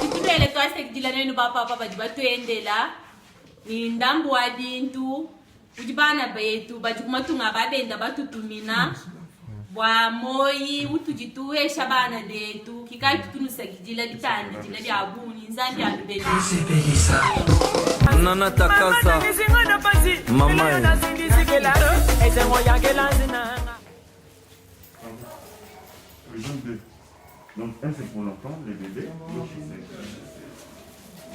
Tikutele twasekudila nenu bapapa badi batuyendela ni ndambu wa bintu ujibana betu badi kumatunga babenda batutumina bwa moyi utujituwesha bana letu kikali tutunusakidila bitandi dila bya abuni nzambi abibeli nana takasa mama donc un c'est pour l'enfant, les bébés, l'autre c'est...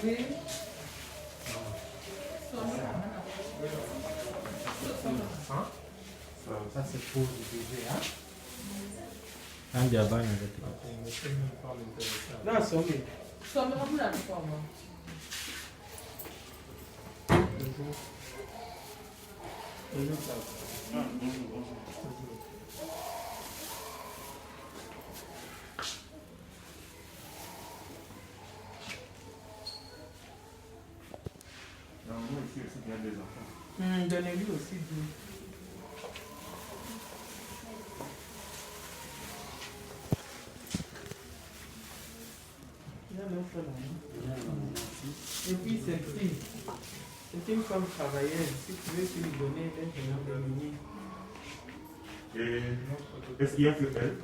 Oui. Ça c'est pour le bébé, hein? Non, somme. Somme, on l'a fait pour moi. Ici aussi, il y a des enfants. Donnez-lui aussi du... Et puis c'est une femme travailleuse. Si tu veux lui donner, elle est Et est-ce qu'il y a que elle?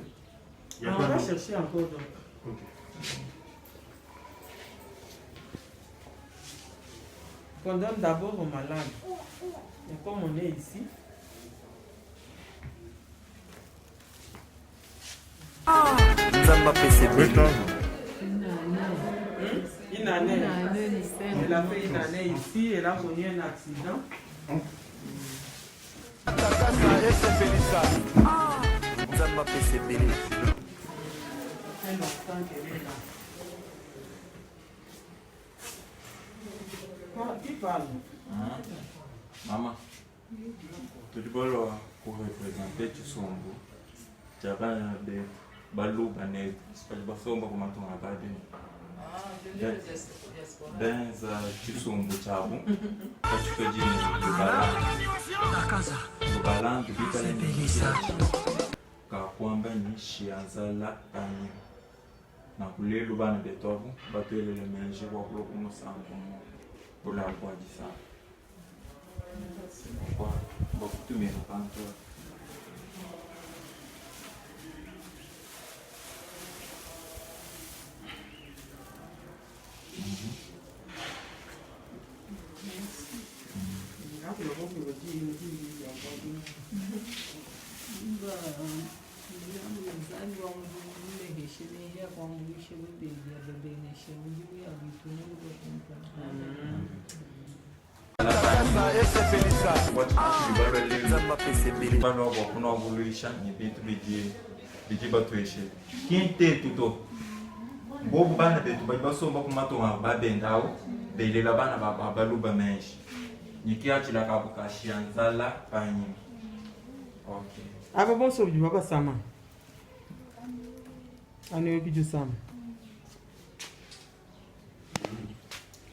On va chercher encore d'autres. Ok. On donne d'abord aux malades. Et comme on est ici, Nzamba PCB. Une année. Elle a fait une année ici, elle a connu un accident. Nzamba PCB. Un enfant qui est là. Qui parle? Mama, tulibolwa kurepresente chisumbu chabana be baluba ne basomba kumatunga bade benza chisumbu chabu kachikajini lubala ndibikale kakwamba nishianzala kanye na kulelu bana betovu batwelele menje kwa kulokumusango pour la voix du sang. Pourquoi beaucoup de mes enfants Nzamba PCB. bano bakuna obulisha n'ebintu biji batweshe kinte tuto bobu bana betu basomba kumatonga babendawo belela bana baluba menshi nikiachila kabukashia nzala panyi. Okay. Aba bonso du baba sama. Ane qui du sama.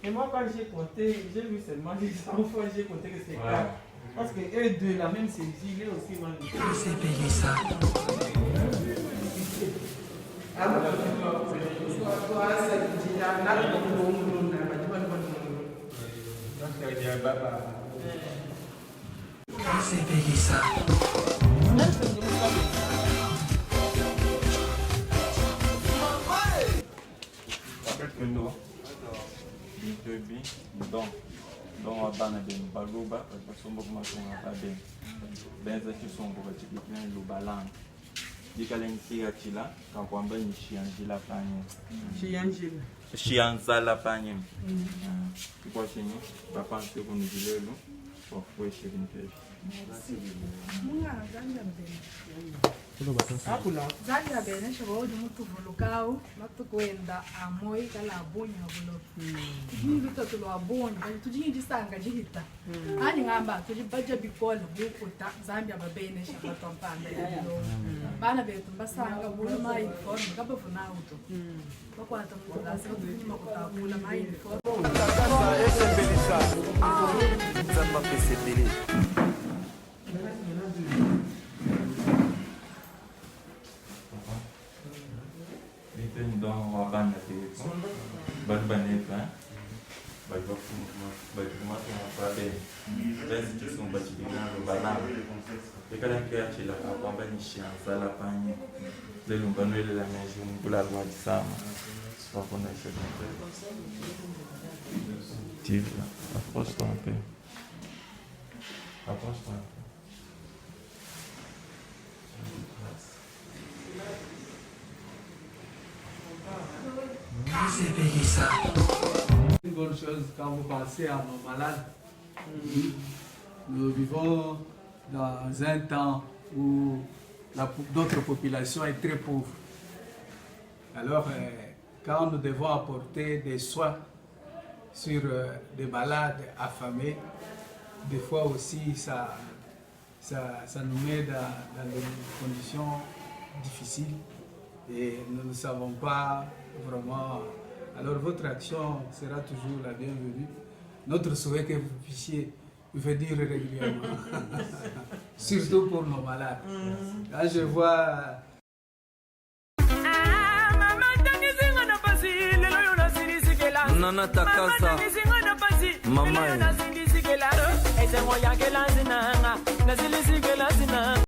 Et moi quand j'ai compté, j'ai vu seulement les enfants, j'ai compté que c'est 4. Parce que eux deux, la même saisie, il est aussi mal. C'est payé ça. C'est payé ça. Don abana ben baluba basomba kumatunga baben benza chisombo bachikikina lubalang dikalenkia chila kakwamba nishianjila panye shianzala panye kwa chini bapanse kunijilelo kwa kweshi vinteshi. Zanga bene shabo du mutu volukao matu kwenda amoi kala abonya bulo. Tujingi to lo abonya bali tujingi disanga jihita. Ani ngamba tujibaja bikola bukuta Zambia babene shabo tompanda yo. Bana betu basanga bulo mai form kaba funa auto. Bakwata mu klase ko makuta bula mai form. Nzamba PCB. Don wabana na teto bato baneto bato bafumafunga pabe bezikisumba bachiligano balamba ekala nkiachila kwamba nishianzala panye lelo mbanwelela meji umbula lwadisama sipakona ishekonte tive approche-toi un peu approche-toi un peu. C'est Pélissa. Une bonne chose quand vous pensez à nos malades. Nous vivons dans un temps où notre population est très pauvre. Alors, quand nous devons apporter des soins sur des malades affamés, des fois aussi ça nous met dans des conditions difficiles et nous ne savons pas vraiment. Alors votre action sera toujours la bienvenue. Notre souhait que vous puissiez venir régulièrement, surtout pour nos malades. Quand je vois Nana Takasa. Mama.